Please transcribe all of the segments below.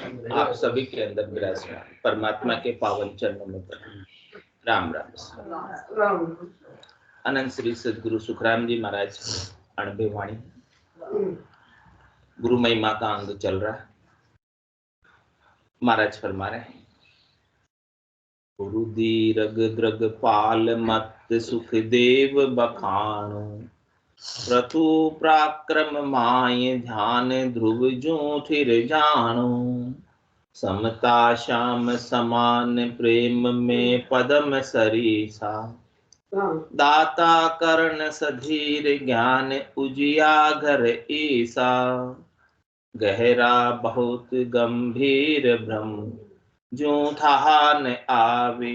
आप सभी के अंदर विराजमान परमात्मा के पावन चरणों में प्रणाम। राम राम। अनंत श्री सदगुरु सुखराम जी महाराज अणबे वाणी गुरु महिमा का अंग चल रहा है। महाराज फरमा रहे हैं, गुरु दीरग द्रग पाल मत सुख देव बखानो, प्रतु पराक्रम माय ध्यान ध्रुव जो थिर जानो, समता श्याम समान प्रेम में पदम सरीसा, दाता करण सधीर ज्ञान उजियाघर ईसा, गहरा बहुत गंभीर ब्रह्म जो था न आवे,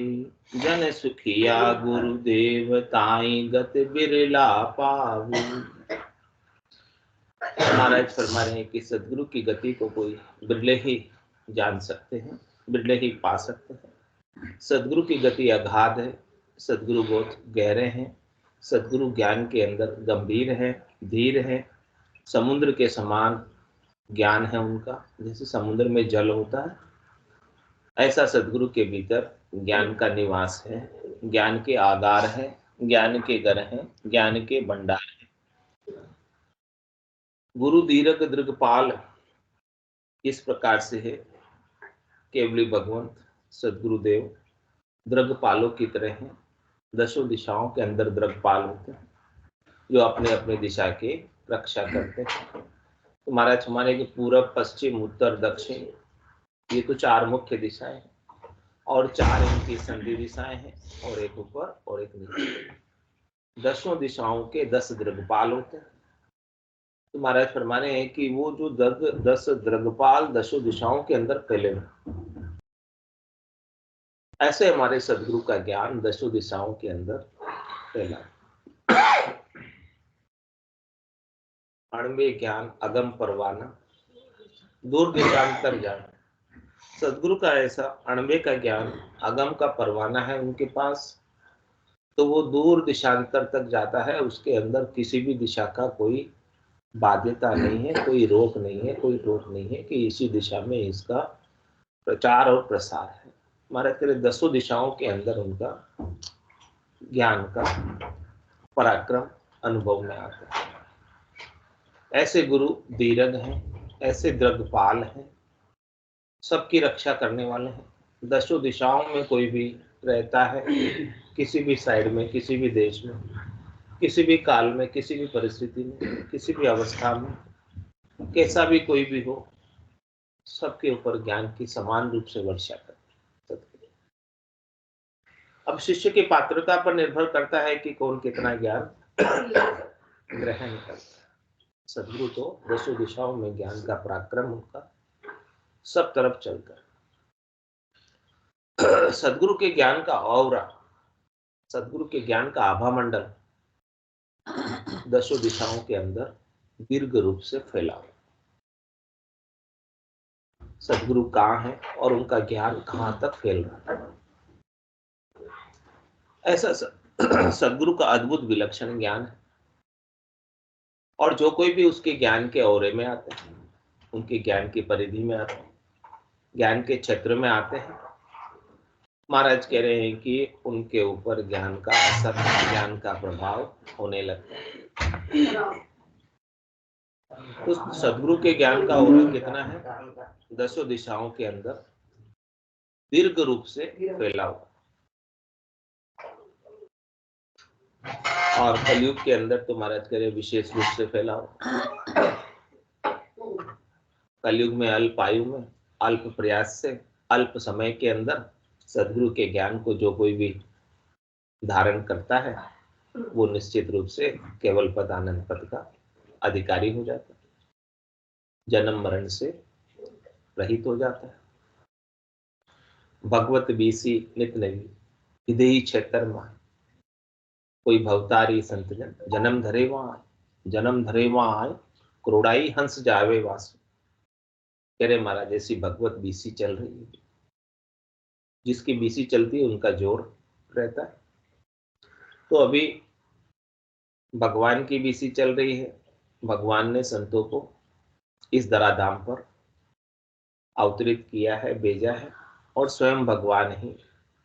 जन सुखिया गुरुदेव ताई गत बिरला पावे। महाराज फरमा रहे हैं कि सदगुरु की गति को कोई बिरले ही जान सकते हैं, बिरले ही पा सकते हैं। सदगुरु की गति अगाध है, सदगुरु बहुत गहरे हैं, सदगुरु ज्ञान के अंदर गंभीर है, धीर है, समुद्र के समान ज्ञान है उनका। जैसे समुद्र में जल होता है, ऐसा सदगुरु के भीतर ज्ञान का निवास है, ज्ञान के आगार है, ज्ञान के घर है, ज्ञान के भंडार है। गुरु दीरक दृगपाल इस प्रकार से है, केवली भगवंत सदगुरुदेव दृगपालों की तरह हैं। दसों दिशाओं के अंदर दृगपाल होते हैं जो अपने अपने दिशा के रक्षा करते हैं। तो महाराज हमारे के पूरब पश्चिम उत्तर दक्षिण ये तो चार मुख्य दिशाएं हैं और चार इनकी संधि दिशाएं हैं और एक ऊपर और एक नीचे। दसों दिशाओं के 10 दृगपाल होते हैं। तो महाराज फरमा रहे हैं कि वो जो 10 दृगपाल दसों दिशाओं के अंदर फैले हैं, ऐसे हमारे सदगुरु का ज्ञान दसों दिशाओं के अंदर फैला। अणवे ज्ञान अगम परवाना, दूर देशांतर जान। सदगुरु का ऐसा अणवे का ज्ञान अगम का परवाना है उनके पास, तो वो दूर दिशांतर तक जाता है। उसके अंदर किसी भी दिशा का कोई बाध्यता नहीं है, कोई रोक नहीं है, कोई टोक नहीं है कि इसी दिशा में इसका प्रचार और प्रसार है। हमारे तेरे दसों दिशाओं के अंदर उनका ज्ञान का पराक्रम अनुभव में आता है। ऐसे गुरु धीरज हैं, ऐसे दृगपाल हैं, सबकी रक्षा करने वाले हैं। दसों दिशाओं में कोई भी रहता है, किसी भी साइड में, किसी भी देश में, किसी भी काल में, किसी भी परिस्थिति में, किसी भी अवस्था में, कैसा भी कोई भी हो, सबके ऊपर ज्ञान की समान रूप से वर्षा करते। अब शिष्य की पात्रता पर निर्भर करता है कि कौन कितना ज्ञान ग्रहण करता है। सदगुरु तो दसों दिशाओं में ज्ञान का पराक्रम उनका सब तरफ चलकर, सदगुरु के ज्ञान का औरा, सदगुरु के ज्ञान का आभा मंडल दसों दिशाओं के अंदर दीर्घ रूप से फैला हुआ। सदगुरु कहाँ है और उनका ज्ञान कहां तक फैल रहा है, ऐसा सदगुरु का अद्भुत विलक्षण ज्ञान है। और जो कोई भी उसके ज्ञान के औरे में आते हैं, उनके ज्ञान की परिधि में आते हैं, ज्ञान के क्षेत्र में आते हैं, महाराज कह रहे हैं कि उनके ऊपर ज्ञान का असर, ज्ञान का प्रभाव होने लगता है। उस सदगुरु के ज्ञान का औरा कितना है? दसों दिशाओं के अंदर दीर्घ रूप से फैला हुआ। और कलयुग के अंदर तो महाराज कह रहे विशेष रूप से फैला हुआ। कलयुग में अल्प आयु में, अल्प प्रयास से, अल्प समय के अंदर सदगुरु के ज्ञान को जो कोई भी धारण करता है, वो निश्चित रूप से केवल पद आनंद पद का अधिकारी हो जाता है, जन्म मरण से रहित हो जाता है। भगवत बीसी नित नवी विदेही क्षेत्र में कोई भवतारी संत जन, जन्म धरे वहां आए, क्रोड़ाई हंस जावे वासु। कह रहे महाराज ऐसी भगवत बीसी चल रही है, जिसकी बीसी चलती है उनका जोर रहता है। तो अभी भगवान की बीसी चल रही है। भगवान ने संतों को इस धराधाम पर अवतरित किया है, भेजा है, और स्वयं भगवान ही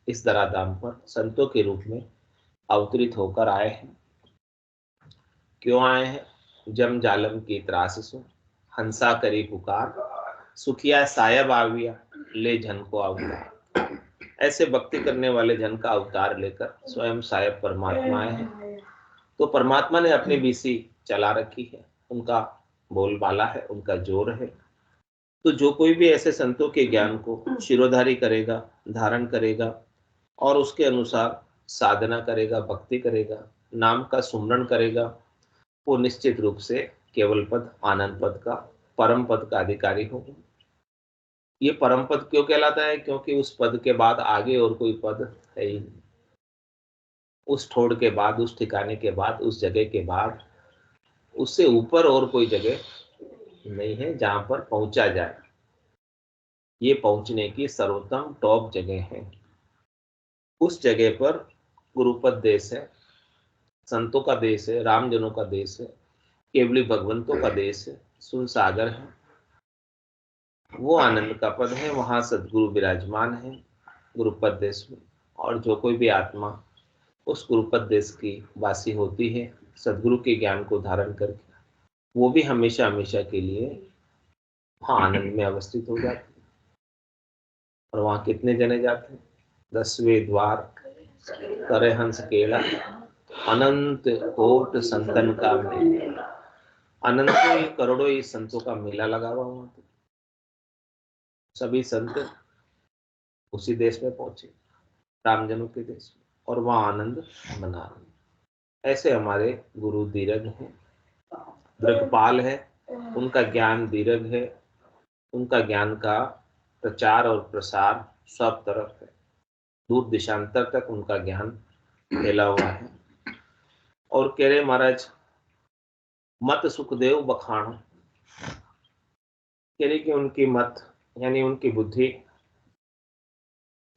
इस धराधाम पर संतों के रूप में अवतरित होकर आए हैं। क्यों आए हैं? जम जालम की त्रास सो, हंसा करी पुकार, सुखिया सायब आविया, ले जन को अवतार। ऐसे भक्ति करने वाले जन का अवतार लेकर स्वयं सायब परमात्मा आए हैं। तो परमात्मा ने अपनी बीसी चला रखी है, उनका बोलबाला है, उनका जोर है। तो जो कोई भी ऐसे संतों के ज्ञान को शिरोधारी करेगा, धारण करेगा और उसके अनुसार साधना करेगा, भक्ति करेगा, नाम का सुमरण करेगा, वो निश्चित रूप से केवल पद, आनंद पद का, परम पद का अधिकारी होगा। ये परम पद क्यों कहलाता है? क्योंकि उस पद के बाद आगे और कोई पद है ही नहीं। उस ठोड़ के बाद, उस ठिकाने के बाद, उस जगह के बाद उससे ऊपर और कोई जगह नहीं है जहां पर पहुंचा जाए। ये पहुंचने की सर्वोत्तम टॉप जगह है। उस जगह पर गुरुपद देश है, संतों का देश है, रामजनों का देश है, केवली भगवंतों का देश है, सुन सागर है, वो आनंद का पद है। वहां सदगुरु विराजमान है गुरुपद देश में। और जो कोई भी आत्मा उस गुरुपद देश की वासी होती है, सदगुरु के ज्ञान को धारण करके, वो भी हमेशा हमेशा के लिए वहां आनंद में अवस्थित हो जाती है। और वहां कितने जने जाते हैं? 10वें द्वार करे हंस केड़ा, अनंत कोट संतन का मेला। अनंत ही करोड़ों ही संतों का मेला लगा हुआ वहां पे। सभी संत उसी देश में पहुंचे, रामजनों के देश में, और वहां आनंद मना रहे। ऐसे हमारे गुरु दीर्घ हैं, दृक्पाल है, उनका ज्ञान दीर्घ है, उनका ज्ञान का प्रचार और प्रसार सब तरफ है, दूर देशांतर तक उनका ज्ञान फैला हुआ है। और कह रहे महाराज, मत सुखदेव बखानो, कह रहे कि उनकी मत यानी उनकी बुद्धि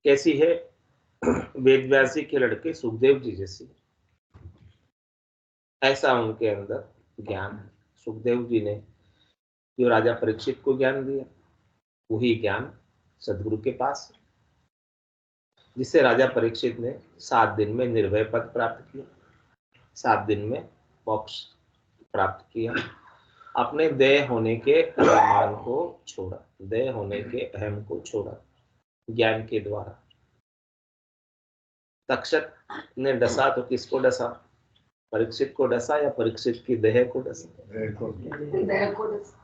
कैसी है? वेद व्यासी के लड़के सुखदेव जी जैसी, ऐसा उनके अंदर ज्ञान है। सुखदेव जी ने जो राजा परीक्षित को ज्ञान दिया, वही ज्ञान सदगुरु के पास है, जिससे राजा परीक्षित ने 7 दिन में निर्भय पद प्राप्त किया, 7 दिन में मोक्ष प्राप्त किया। अपने देह होने के अभिमान को छोड़ा, देह होने के अहम को छोड़ा ज्ञान के द्वारा। तक्षक ने डसा तो किसको डसा? परीक्षित को डसा या परीक्षित की देह को डसा? देह को डसा।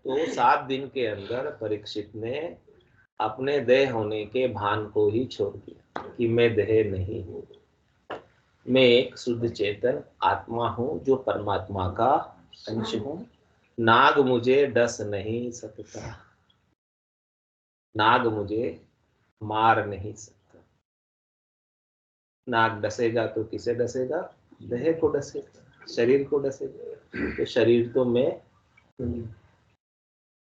तो 7 दिन के अंदर परीक्षित ने अपने देह होने के भान को ही छोड़ दिया कि मैं देह नहीं हूं, मैं एक शुद्ध चेतन आत्मा हूं जो परमात्मा का अंश हूं। नाग मुझे डस नहीं सकता, नाग मुझे मार नहीं सकता। नाग डसेगा तो किसे डसेगा? देह को डसेगा, शरीर को डसेगा। तो शरीर तो मैं,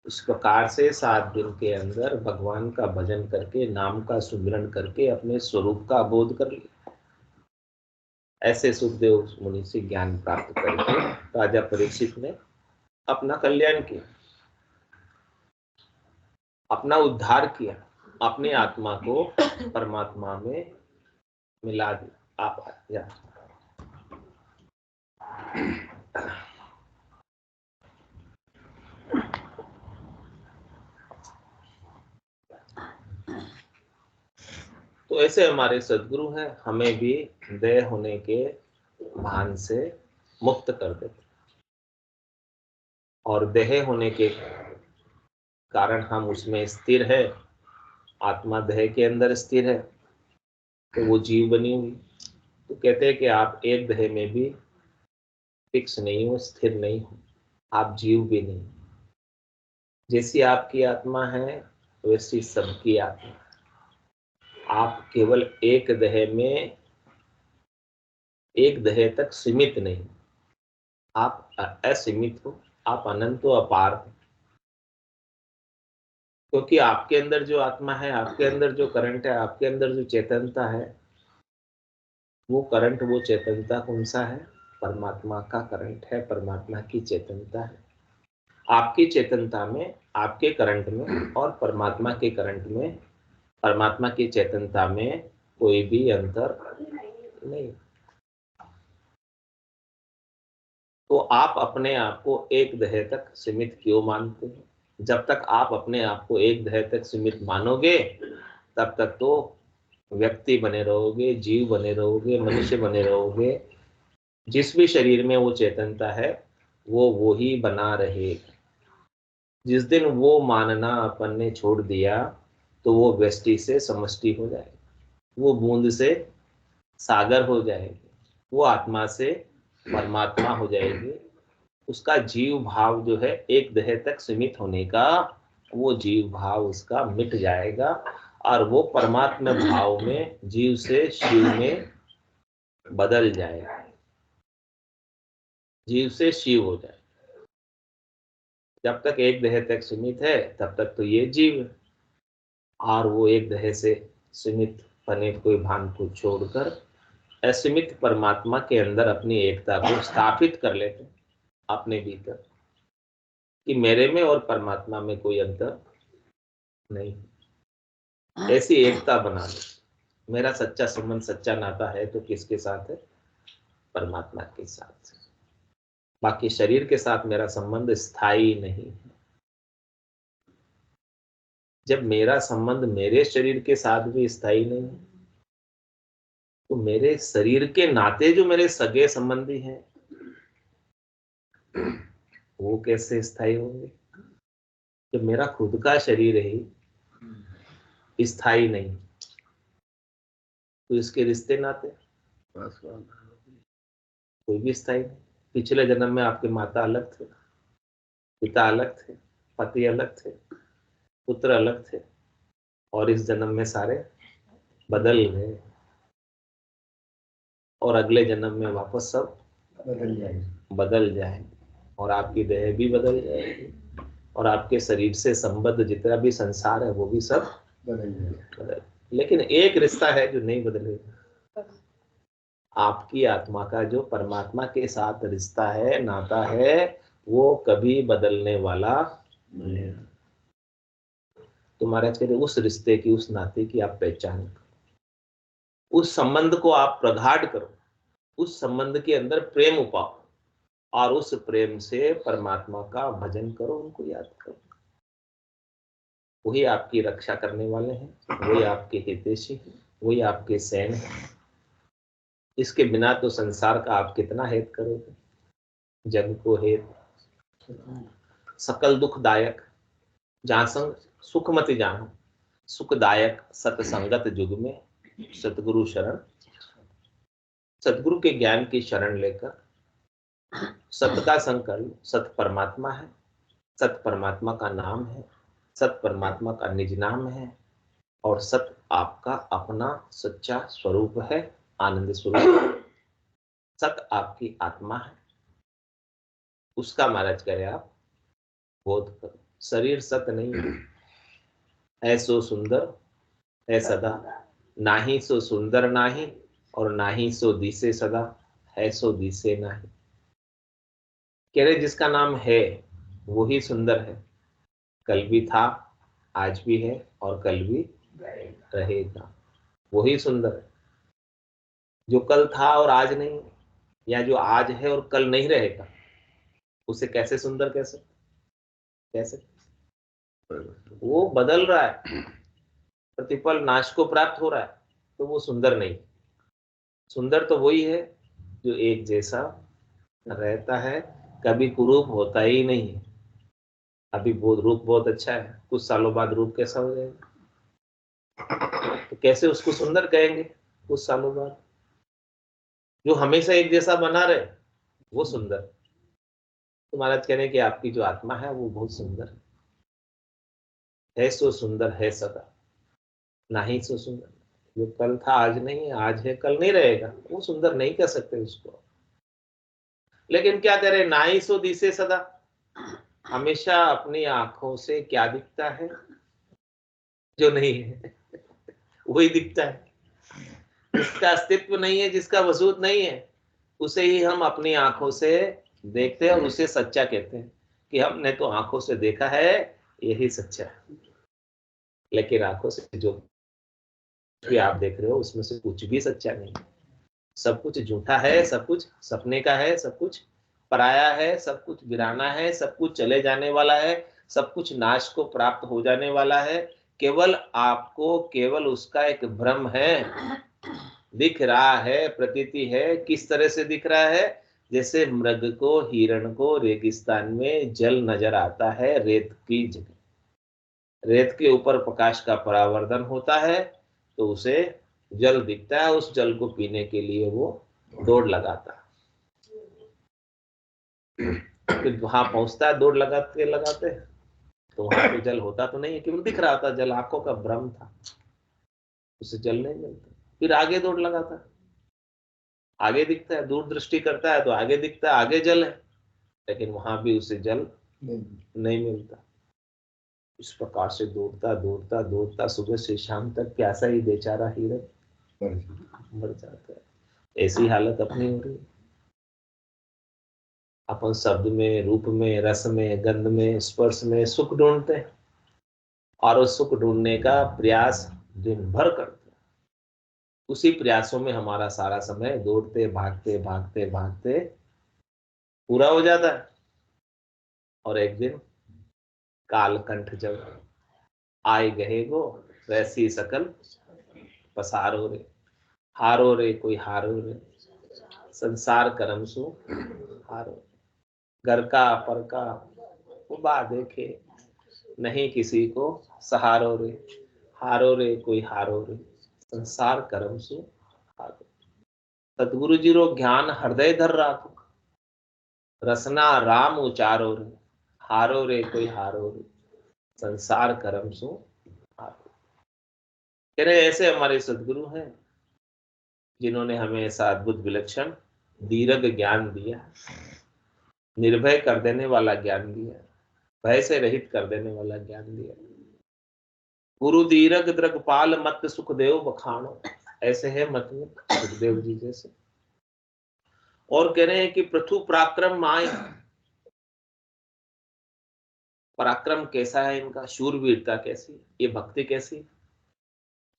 इस प्रकार से 7 दिन के अंदर भगवान का भजन करके, नाम का सुमिरन करके अपने स्वरूप का बोध कर लिया। ऐसे सुखदेव मुनि से ज्ञान प्राप्त करके राजा परीक्षित ने अपना कल्याण किया, अपना उद्धार किया, अपनी आत्मा को परमात्मा में मिला दिया। आप जा तो ऐसे हमारे सदगुरु हैं, हमें भी देह होने के भान से मुक्त कर देते, और देह होने के कारण हम उसमें स्थिर है। आत्मा देह के अंदर स्थिर है, तो वो जीव बनी हुई। तो कहते हैं कि आप एक देह में भी फिक्स नहीं हो, स्थिर नहीं हो, आप जीव भी नहीं। जैसी आपकी आत्मा है वैसी सबकी आत्मा है। आप केवल एक देह में, एक देह तक सीमित नहीं, आप असीमित हो, आप अनंत हो, अपार हो। क्योंकि आपके अंदर जो आत्मा है, आपके अंदर जो करंट है, आपके अंदर जो चेतनता है, वो करंट, वो चेतनता कौन सा है? परमात्मा का करंट है, परमात्मा की चेतनता है। आपकी चेतनता में आपके करंट में और परमात्मा के करंट में, परमात्मा की चेतनता में कोई भी अंतर नहीं। तो आप अपने आप को एक देह तक सीमित क्यों मानते हैं? जब तक आप अपने आप को एक देह तक सीमित मानोगे तब तक तो व्यक्ति बने रहोगे, जीव बने रहोगे, मनुष्य बने रहोगे। जिस भी शरीर में वो चेतनता है वो ही बना रहेगा। जिस दिन वो मानना अपन ने छोड़ दिया तो वो व्यष्टि से समष्टि हो जाएगा, वो बूंद से सागर हो जाएगी, वो आत्मा से परमात्मा हो जाएगी। उसका जीव भाव जो है एक देह तक सीमित होने का, वो जीव भाव उसका मिट जाएगा और वो परमात्मा भाव में जीव से शिव में बदल जाएगा, जीव से शिव हो जाए। जब तक एक देह तक सीमित है तब तक तो ये जीव है, और वो एक देह से सीमित बने कोई भान को छोड़कर असीमित परमात्मा के अंदर अपनी एकता को स्थापित कर लेते हैं अपने भीतर, कि मेरे में और परमात्मा में कोई अंतर नहीं। ऐसी एकता बना ले। मेरा सच्चा संबंध, सच्चा नाता है तो किसके साथ है? परमात्मा के साथ। बाकी शरीर के साथ मेरा संबंध स्थायी नहीं है। जब मेरा संबंध मेरे शरीर के साथ भी स्थायी नहीं है तो मेरे शरीर के नाते जो मेरे सगे संबंधी हैं वो कैसे स्थायी होंगे? जब मेरा खुद का शरीर ही स्थायी नहीं तो इसके रिश्ते नाते कोई भी स्थायी नहीं। पिछले जन्म में आपके माता अलग थे, पिता अलग थे, पति अलग थे, पुत्र अलग थे, और इस जन्म में सारे बदल गए और अगले जन्म में वापस सब बदल जाए और आपकी देह भी बदल जाएगी और आपके शरीर से संबद्ध जितना भी संसार है वो भी सब बदल। लेकिन एक रिश्ता है जो नहीं बदलेगा, आपकी आत्मा का जो परमात्मा के साथ रिश्ता है, नाता है, वो कभी बदलने वाला नहीं। तो महाराज कहते उस रिश्ते की, उस नाते की आप पहचान करो, उस संबंध को आप प्रगाढ़ करो, उस संबंध के अंदर प्रेम उपाओ और उस प्रेम से परमात्मा का भजन करो, उनको याद करो। वही आपकी रक्षा करने वाले हैं, वही आपके हितैषी हैं, वही आपके सैन हैं। इसके बिना तो संसार का आप कितना हेत करोगे? जग को हेत सकल दुखदायक, जहां संग सुख मत जानो, सुखदायक सतसंगत युग में सतगुरु शरण। सतगुरु के ज्ञान की शरण लेकर सत का संग कर लो। सत परमात्मा है, सत परमात्मा का नाम है, सत परमात्मा का निज नाम है और सत आपका अपना सच्चा स्वरूप है, आनंद स्वरूप। सत आपकी आत्मा है, उसका महाराज करे आप बोध करो। शरीर सत नहीं है, ऐसो सुंदर है सदा, नाही सो सुंदर नाही और नाही सो दिसे सदा, है सो दिसे नाही। कह रहे जिसका नाम है वो ही सुंदर है, कल भी था, आज भी है और कल भी रहेगा, वही सुंदर है। जो कल था और आज नहीं, या जो आज है और कल नहीं रहेगा, उसे कैसे सुंदर कह सकते? कैसे? वो बदल रहा है, प्रतिपल नाश को प्राप्त हो रहा है, तो वो सुंदर नहीं। सुंदर तो वही है जो एक जैसा रहता है, कभी कुरूप होता ही नहीं है। अभी बहुत रूप बहुत अच्छा है, कुछ सालों बाद रूप कैसा हो जाएगा? तो कैसे उसको सुंदर कहेंगे? कुछ सालों बाद जो हमेशा एक जैसा बना रहे वो सुंदर। तो महाराज कह रहे हैं कि आपकी जो आत्मा है वो बहुत सुंदर है सो सुंदर है सदा, नहीं सो सुंदर। जो कल था आज नहीं है, आज है कल नहीं रहेगा, वो सुंदर नहीं कह सकते उसको। लेकिन क्या करे, ना ही सो दिसे सदा, हमेशा अपनी आंखों से क्या दिखता है? जो नहीं है वही दिखता है। जिसका अस्तित्व नहीं है, जिसका वजूद नहीं है, उसे ही हम अपनी आंखों से देखते हैं और उसे सच्चा कहते हैं कि हमने तो आंखों से देखा है यही सच्चा है। लेकिन आंखों से जो भी आप देख रहे हो उसमें से कुछ भी सच्चा नहीं है। सब कुछ झूठा है, सब कुछ सपने का है, सब कुछ पराया है, सब कुछ वीराना है, सब कुछ चले जाने वाला है, सब कुछ नाश को प्राप्त हो जाने वाला है। केवल आपको केवल उसका एक भ्रम है, दिख रहा है, प्रतीति है। किस तरह से दिख रहा है? जैसे मृग को, हिरण को रेगिस्तान में जल नजर आता है, रेत की जगह, रेत के ऊपर प्रकाश का परावर्तन होता है तो उसे जल दिखता है, उस जल को पीने के लिए वो दौड़ लगाता है। फिर वहां पहुंचता है दौड़ लगाते लगाते, तो वहां पे जल होता तो नहीं है, केवल दिख रहा था, जल आंखों का भ्रम था, उसे जल नहीं मिलता। फिर आगे दौड़ लगाता है, आगे दिखता है, दूरदृष्टि करता है तो आगे दिखता है आगे जल है, लेकिन वहां भी उसे जल नहीं मिलता। इस प्रकार से दौड़ता दौड़ता दौड़ता सुबह से शाम तक प्यासा ही बेचारा हिरण मर जाता है। ऐसी हालत अपनी हो रही है। अपन शब्द में, रूप में, रस में, गंध में, स्पर्श में सुख ढूंढते हैं और उस सुख ढूंढने का प्रयास दिन भर करते हैं। उसी प्रयासों में हमारा सारा समय दौड़ते भागते भागते भागते पूरा हो जाता है। और एक दिन कालकंठ जब आए गए गो, वैसी सकल पसारो रे, हारो रे कोई हारो रे, संसार करम सु हारो। घर का पर का उबा देखे, नहीं किसी को सहारो रे, हारो रे कोई हारो रे, संसार करम सु हारो। सतगुरु जी रो ज्ञान हृदय धर राखो, रसना राम उचारो रे, हारो रे कोई हारो रे, संसार करम सु हारो। कह रहे ऐसे हमारे सदगुरु हैं जिन्होंने हमें ऐसा अद्भुत विलक्षण दीर्घ ज्ञान दिया, निर्भय कर देने वाला ज्ञान दिया, भय से रहित कर देने वाला ज्ञान दिया। गुरु दीर्घ द्रगपाल मत सुखदेव बखानो, ऐसे है मत में सुखदेव जी जैसे। और कह रहे हैं कि पृथु पराक्रम माय, पराक्रम कैसा है इनका, शूरवीरता कैसी, ये भक्ति कैसी।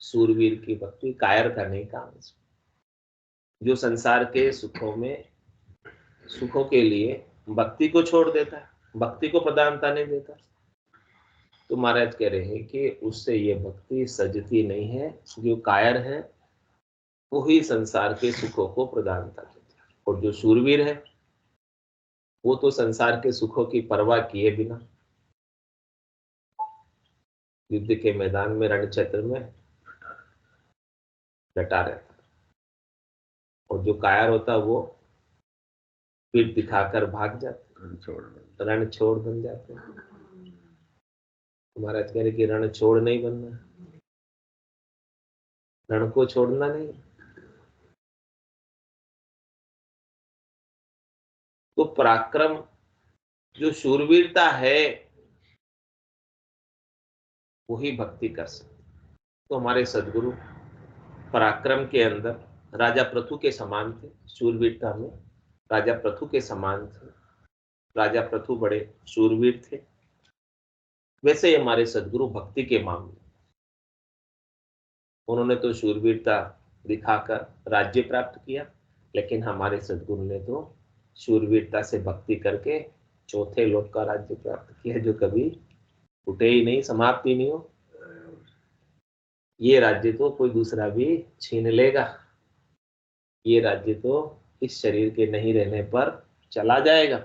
शूरवीर की भक्ति, कायर का नहीं काम। जो संसार के सुखों में, सुखों के लिए भक्ति को छोड़ देता है, भक्ति को प्रधानता नहीं देता, तो महाराज कह रहे हैं कि उससे ये भक्ति सजती नहीं है। जो कायर है वो ही संसार के सुखों को प्रधानता देता है, और जो शूरवीर है वो तो संसार के सुखों की परवाह किए बिना युद्ध के मैदान में, रण क्षेत्र में डटा रहता है। और जो कायर होता है वो पीठ दिखाकर भाग जाते, रण छोड़ बन जाते हैं। महाराज कह रहे कि रण छोड़ नहीं बनना, रण को छोड़ना नहीं। तो पराक्रम, जो शूरवीरता है वही भक्ति कर सकते। तो हमारे सदगुरु पराक्रम के अंदर राजा पृथु के समान थे, शूरवीरता में राजा पृथु के समान थे। राजा पृथु बड़े शूरवीर थे, वैसे ही हमारे सदगुरु भक्ति के मामले, उन्होंने तो शूरवीरता दिखाकर राज्य प्राप्त किया, लेकिन हमारे सदगुरु ने तो शूरवीरता से भक्ति करके चौथे लोक का राज्य प्राप्त किया, जो कभी टूटे ही नहीं, समाप्त ही नहीं हो। ये राज्य तो कोई दूसरा भी छीन लेगा, ये राज्य तो इस शरीर के नहीं रहने पर चला जाएगा,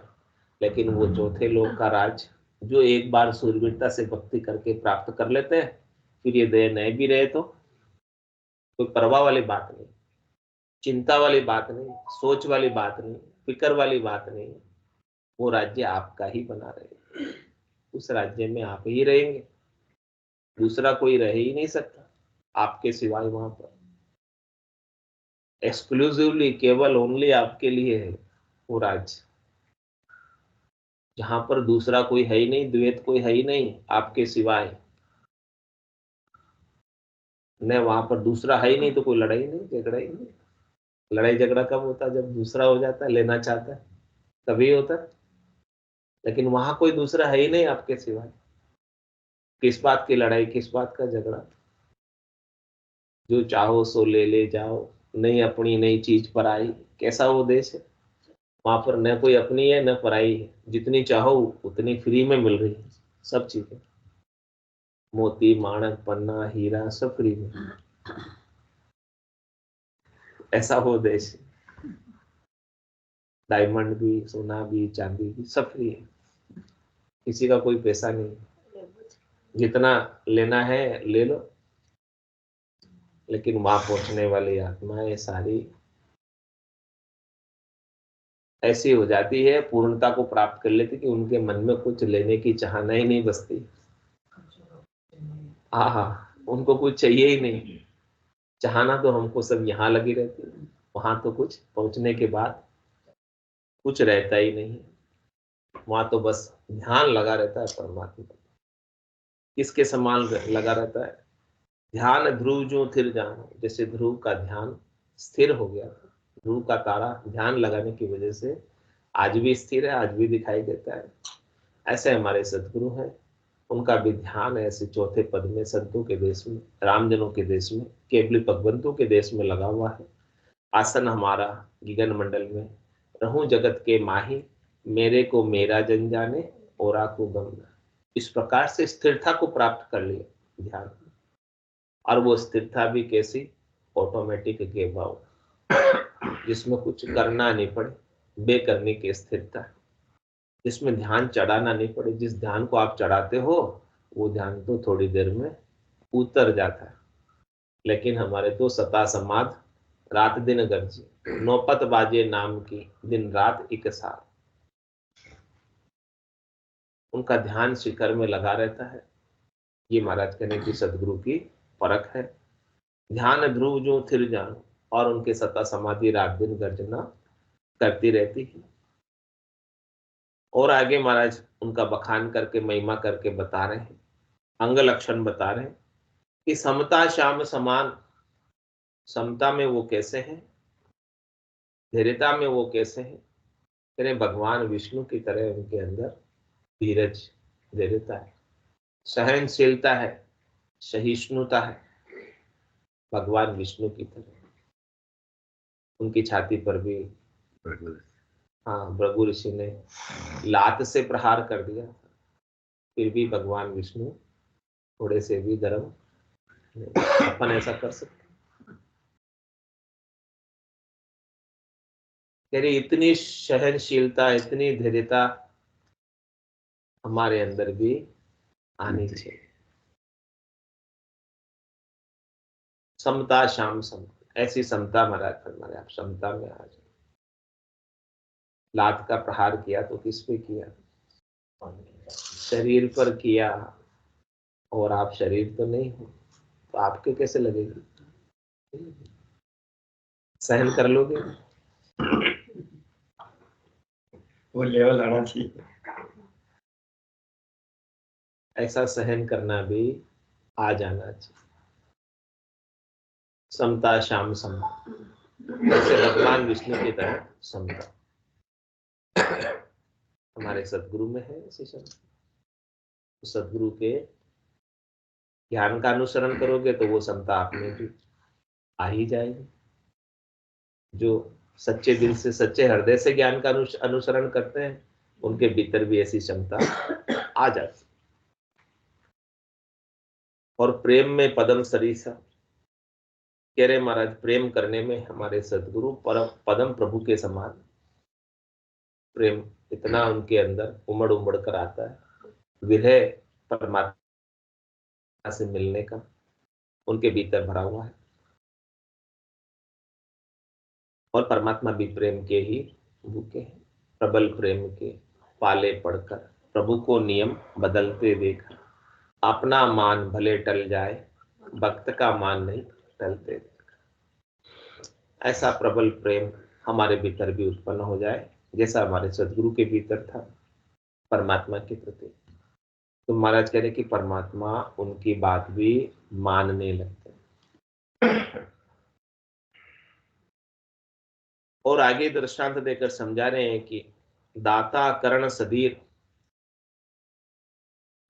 लेकिन वो चौथे लोक का राज जो एक बार शूरवीरता से भक्ति करके प्राप्त कर लेते हैं, फिर ये देह नहीं भी रहे तो कोई परवाह वाली बात नहीं, चिंता वाली बात नहीं, सोच वाली बात नहीं, फिक्र वाली बात नहीं। वो राज्य आपका ही बना रहेगा, उस राज्य में आप ही रहेंगे, दूसरा कोई रह ही नहीं सकता आपके सिवाय। वहां पर एक्सक्लूसिवली, केवल ओनली आपके लिए है वो राज्य, जहां पर दूसरा कोई है ही नहीं, द्वैत कोई है ही नहीं आपके सिवाय। न वहां पर दूसरा है ही नहीं तो कोई लड़ाई नहीं, झगड़ा ही नहीं। लड़ाई झगड़ा कब होता है? जब दूसरा हो जाता है, लेना चाहता है, तभी होता है। लेकिन वहां कोई दूसरा है ही नहीं आपके सिवाय। किस बात की लड़ाई, किस बात का झगड़ा? जो चाहो सो ले ले जाओ, नहीं अपनी नई चीज पर आई। कैसा वो देश है? वहां पर न कोई अपनी है न पराई है, जितनी चाहो उतनी फ्री में मिल रही है सब चीजें। मोती माणक पन्ना हीरा सब फ्री में। ऐसा वो देश है। डायमंड भी, सोना भी, चांदी भी सब फ्री है, किसी का कोई पैसा नहीं। जितना लेना है ले लो, लेकिन वहां पहुंचने वाली आत्माएं सारी ऐसी हो जाती है, पूर्णता को प्राप्त कर लेती कि उनके मन में कुछ लेने की चाहना ही नहीं बसती। हाँ हाँ, उनको कुछ चाहिए ही नहीं। चाहना तो हमको सब यहाँ लगी रहती है, वहां तो कुछ पहुंचने के बाद कुछ रहता ही नहीं। वहां तो बस ध्यान लगा रहता है परमात्मा। किसके समान लगा रहता है? ध्यान ध्रुव जो थिर जानो, जैसे ध्रुव का ध्यान स्थिर हो गया, ध्रुव का तारा ध्यान लगाने की वजह से आज भी स्थिर है, आज भी दिखाई देता है। ऐसे हमारे सदगुरु हैं, उनका भी ध्यान ऐसे चौथे पद में संतों के देश में, रामजनों के देश में, केवली भगवंतों के देश में लगा हुआ है। आसन हमारा गगन मंडल में, रहूं जगत के माही, मेरे को मेरा जन जाने, औरा को गम न। इस प्रकार से स्थिरता को प्राप्त कर लिया ध्यान। और वो स्थिरता भी कैसी? ऑटोमेटिक गिव आउट, जिसमें कुछ करना नहीं पड़े, बेकरने की स्थिरता, जिसमें ध्यान चढ़ाना नहीं पड़े। जिस ध्यान को आप चढ़ाते हो वो ध्यान तो थोड़ी देर में उतर जाता है, लेकिन हमारे तो सता समाध रात दिन गरजे, नौपत बाजे नाम की दिन रात एक साथ। उनका ध्यान शिखर में लगा रहता है। ये महाराज कहने की सदगुरु की परख है। ध्यान ध्रुव जो थिर जानो, और उनके सता समाधि रात दिन गर्जना करती रहती है। और आगे महाराज उनका बखान करके महिमा करके बता रहे हैं, अंग लक्षण बता रहे हैं कि समता श्याम समान। समता में वो कैसे हैं, धैर्यता में वो कैसे हैं? कह रहे भगवान विष्णु की तरह उनके अंदर धीरज, धैर्यता है, सहनशीलता है, सहिष्णुता है। भगवान विष्णु की तरह उनकी छाती पर भी, हाँ, भृगु ऋषि ने लात से प्रहार कर दिया, फिर भी भगवान विष्णु थोड़े से भी धर्म नहीं। अपन ऐसा कर सकते? कह रही इतनी सहनशीलता, इतनी धैर्यता हमारे अंदर भी आनी चाहिए। समता शाम सम, ऐसी समता महाराज फरमाए, आप समता में आ जाए। लात का प्रहार किया तो किस पे किया? शरीर पर किया, और आप शरीर तो नहीं हो, तो आपके कैसे लगेगी? सहन कर लोगे? वो लेवल आना चाहिए। ऐसा सहन करना भी आ जाना चाहिए। समता शाम सम, जैसे भगवान विष्णु की तरह समता हमारे सदगुरु में है। ऐसी समता, सदगुरु के ज्ञान का अनुसरण करोगे तो वो समता आप में भी आ ही जाएगी। जो सच्चे दिल से, सच्चे हृदय से ज्ञान का अनुसरण करते हैं, उनके भीतर भी ऐसी क्षमता आ जाती। और प्रेम में पदम सरीसा, कह रहे महाराज प्रेम करने में हमारे सदगुरु परम पदम प्रभु के समान प्रेम इतना उनके अंदर उमड़ उमड़ कर आता है। विरह परमात्मा से मिलने का उनके भीतर भरा हुआ है। और परमात्मा भी प्रेम के ही भूखे हैं। प्रबल प्रेम के पाले पड़कर प्रभु को नियम बदलते देखा, अपना मान भले टल जाए, भक्त का मान नहीं टलते देखा। ऐसा प्रबल प्रेम हमारे भीतर भी उत्पन्न हो जाए, जैसा हमारे सदगुरु के भीतर था परमात्मा के प्रति। तो महाराज कह रहे कि परमात्मा उनकी बात भी मानने लगते हैं। और आगे दृष्टांत देकर समझा रहे हैं कि दाता करण सदीर,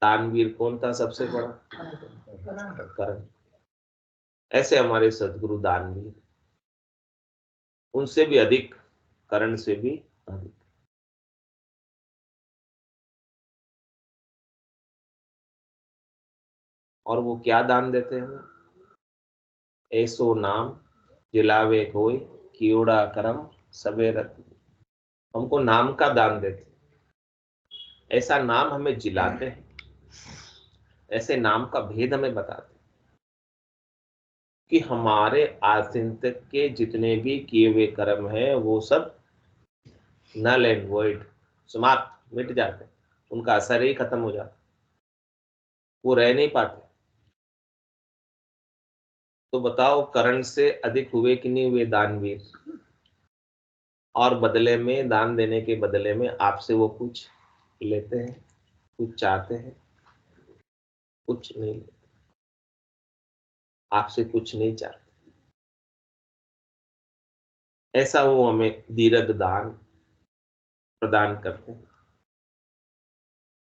दानवीर कौन था सबसे बड़ा? कर्ण। ऐसे हमारे सदगुरु दानवीर, उनसे भी अधिक, कर्ण से भी अधिक। और वो क्या दान देते हैं? ऐसो नाम जिलावे कोई, कीड़ा करम सबे रत्न। हमको नाम का दान देते, ऐसा नाम हमें जिलाते हैं, ऐसे नाम का भेद हमें बताते हैं कि हमारे आत्यंतिक के जितने भी किए हुए कर्म हैं वो सब नल एंड वॉइड, समाप्त, मिट जाते हैं, उनका असर ही खत्म हो जाता, वो रह नहीं पाते। तो बताओ, कर्ण से अधिक हुए कि नहीं हुए दानवीर? और बदले में, दान देने के बदले में आपसे वो कुछ लेते हैं, कुछ चाहते हैं? कुछ नहीं लेते, आपसे कुछ नहीं चाहते। ऐसा वो हमें दीर्घ दान प्रदान करते हैं।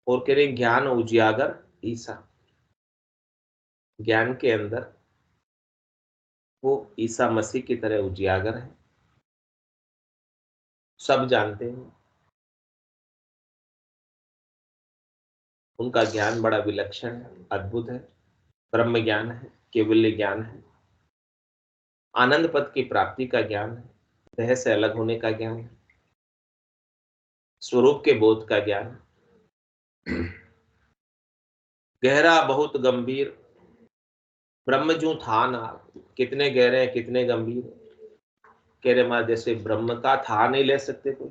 और कह रहे ज्ञान उजियागर ईसा, ज्ञान के अंदर वो ईसा मसीह की तरह उजियागर है, सब जानते हैं। उनका ज्ञान बड़ा विलक्षण है, अद्भुत है, ब्रह्म ज्ञान है, केवल्य ज्ञान है, आनंद पद की प्राप्ति का ज्ञान है, देह से अलग होने का ज्ञान है, स्वरूप के बोध का ज्ञान है। गहरा बहुत गंभीर ब्रह्म जो था ना, कितने गहरे हैं, कितने गंभीर है। कह रहे मां जैसे ब्रह्म का था नहीं ले सकते कोई,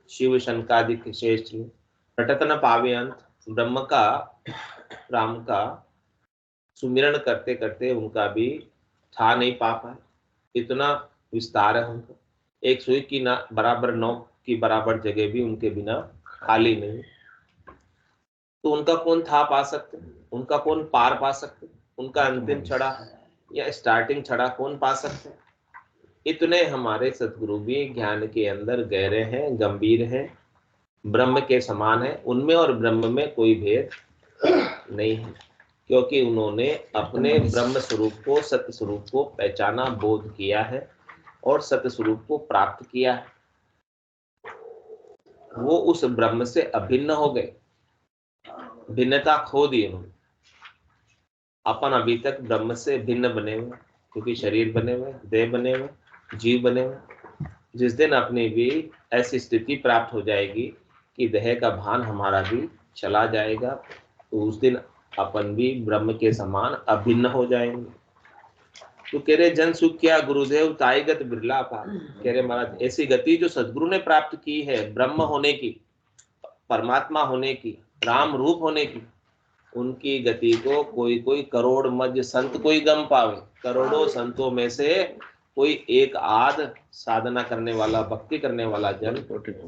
शिव शंकादिक श्रेष्ठ रटत न पावे अंत। ब्रह्म का, राम का सुमिरन करते करते उनका भी था नहीं पा पाए, इतना विस्तार है उनका। एक सुई की ना बराबर 9 की बराबर जगह भी उनके बिना खाली नहीं। तो उनका कौन था पा सकते, उनका कौन पार पा सकते, उनका अंतिम छड़ा या स्टार्टिंग छड़ा कौन पा सकते? इतने हमारे सतगुरु भी ज्ञान के अंदर गहरे हैं, गंभीर हैं, ब्रह्म के समान है, उनमें और ब्रह्म में कोई भेद नहीं है, क्योंकि उन्होंने अपने ब्रह्म स्वरूप को, सत्य स्वरूप को पहचाना, बोध किया है और सत्य स्वरूप को प्राप्त किया है। वो उस ब्रह्म से अभिन्न हो गए, भिन्नता खो दी उन्होंने। अपन अभी तक ब्रह्म से भिन्न बने हुए, क्योंकि शरीर बने हुए, देह बने हुए, जीव बने हुए। जिस दिन अपनी भी ऐसी स्थिति प्राप्त हो जाएगी कि देह का भान हमारा भी चला जाएगा, तो उस दिन अपन भी ब्रह्म के समान अभिन्न हो जाएंगे। तो कह रहे जन सुख किया गुरुदेव ताईगत बिरला पा। कह रहे महाराज ऐसी गति जो सदगुरु ने प्राप्त की है, ब्रह्म होने की, परमात्मा होने की, राम रूप होने की, उनकी गति को कोई कोई करोड़ मध्य संत कोई गम पावे। करोड़ों संतों में से कोई एक आध साधना करने वाला, भक्ति करने वाला जन,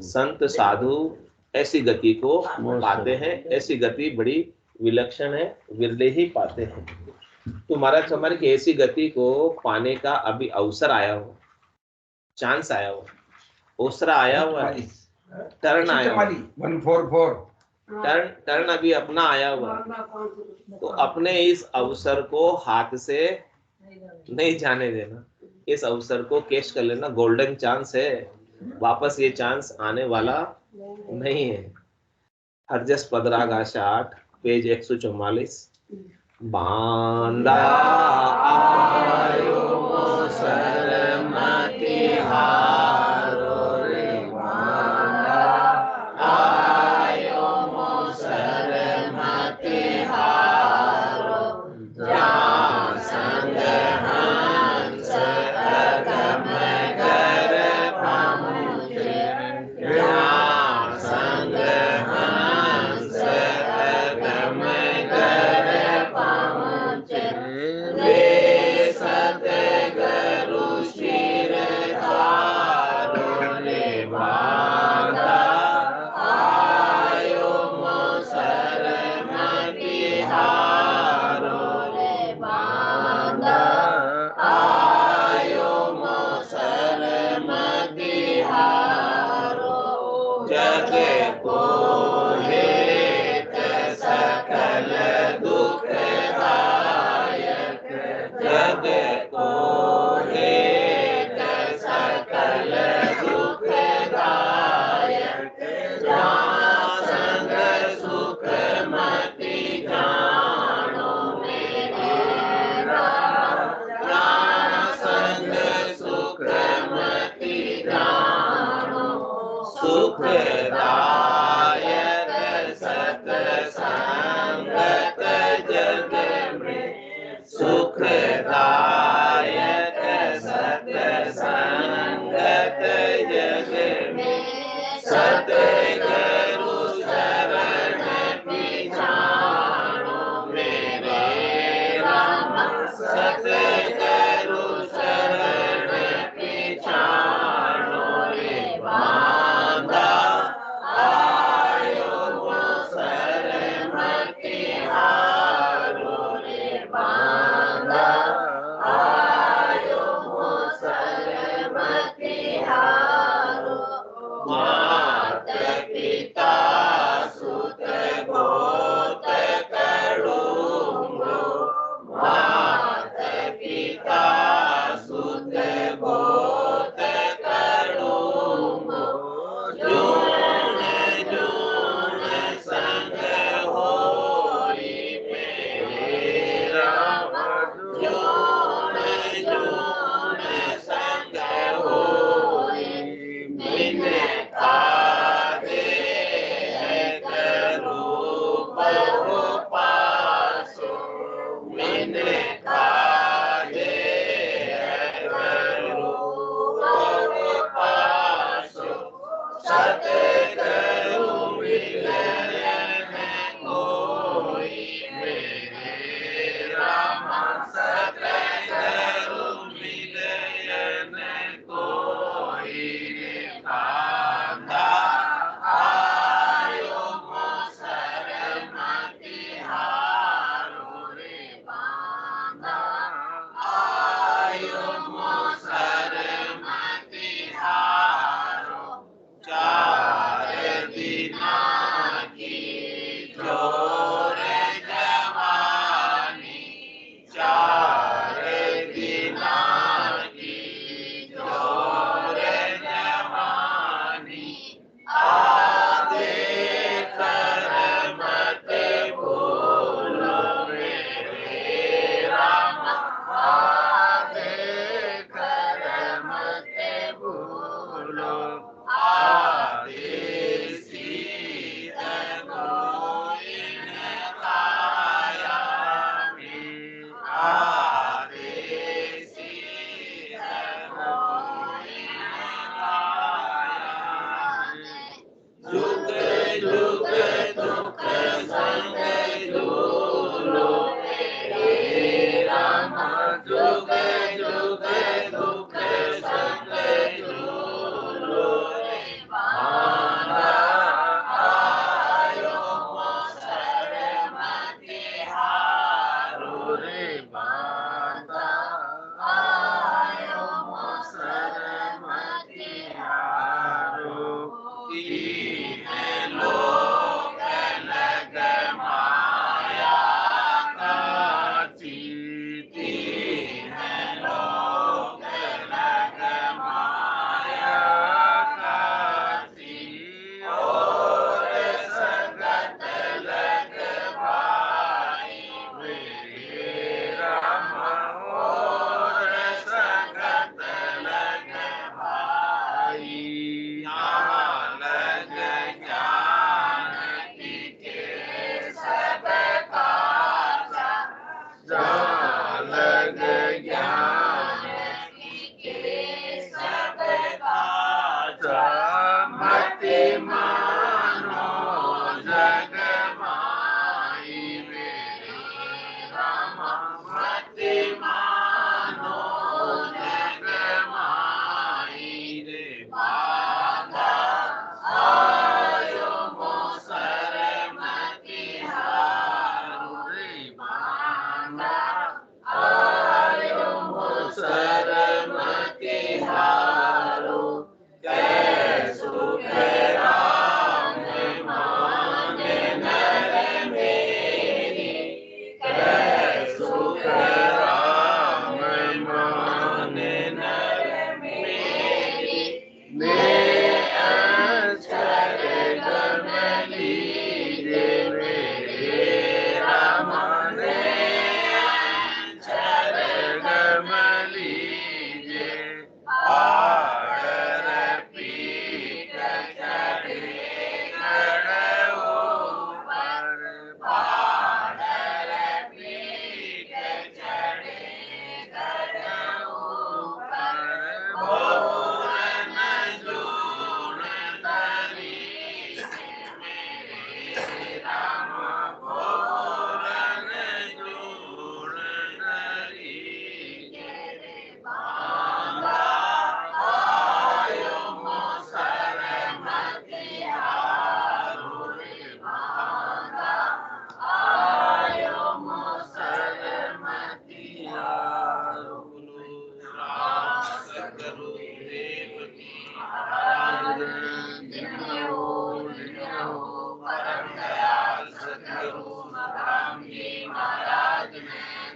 संत साधु ऐसी गति को पाते हैं। ऐसी गति बड़ी विलक्षण है, विरले ही पाते हैं। तो महाराज हमारे की ऐसी गति को पाने का अभी अवसर आया हो, चांस आया हो, ओसरा आया हुआ है, टर्न आया हुआ, 144 टर्न अभी अपना आया हुआ। तो अपने इस अवसर को हाथ से नहीं जाने देना, इस अवसर को कैश कर लेना। गोल्डन चांस है, वापस ये चांस आने वाला नहीं है। हरजस पदराग आशा 8 पेज 144। बांदा आयो सरमति हारो रे, बांदा आयो सरमति हारो, जहाँ संग हंस अगम कर पहुँचे, जहाँ संग हंस अगम कर पहुँचे, वे सत सुखदायक सत्संगत जग में सुखदायक सत्संगत जग में सतगुरु शरण पिछाड़ो मेरे राम सतगुरु शरण पिछाड़ो रे बांधा आयो वो सरमति हारो रे बांधा आयो वो सरमति हारो मात पिता सुत गोत करूंगो मात पिता सुत गोत करूंगो जून जून संग होई मेरे राम जून जून संग होई मिन कादे करू बहु पासो मिन कादे करू बहु पासो सतगुरु मिलन कोई मेरे राम सतगुरु मिलन कोई बांधा आयो वो सरमति हारो रे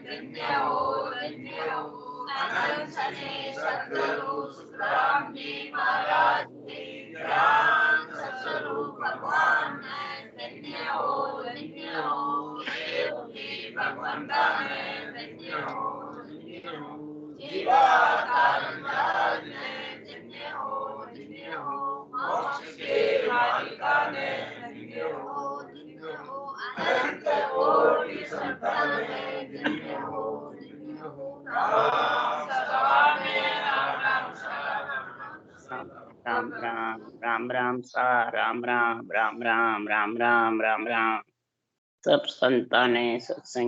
धन्य हो धन्य हो अनंत सने सद्गुरु सुखराम जी महाराज के ज्ञान सत्स्वरूप भगवान धन्य हो देवकी भगवंता में धन्य हो जीवा कारणराज में धन्य हो मोक्ष के मालिका ने धन्य हो अनंत कोटि संतान में धन्य हो राम सभा में राम राम राम राम राम सा राम राम राम राम राम राम राम राम सब संतान सत्संग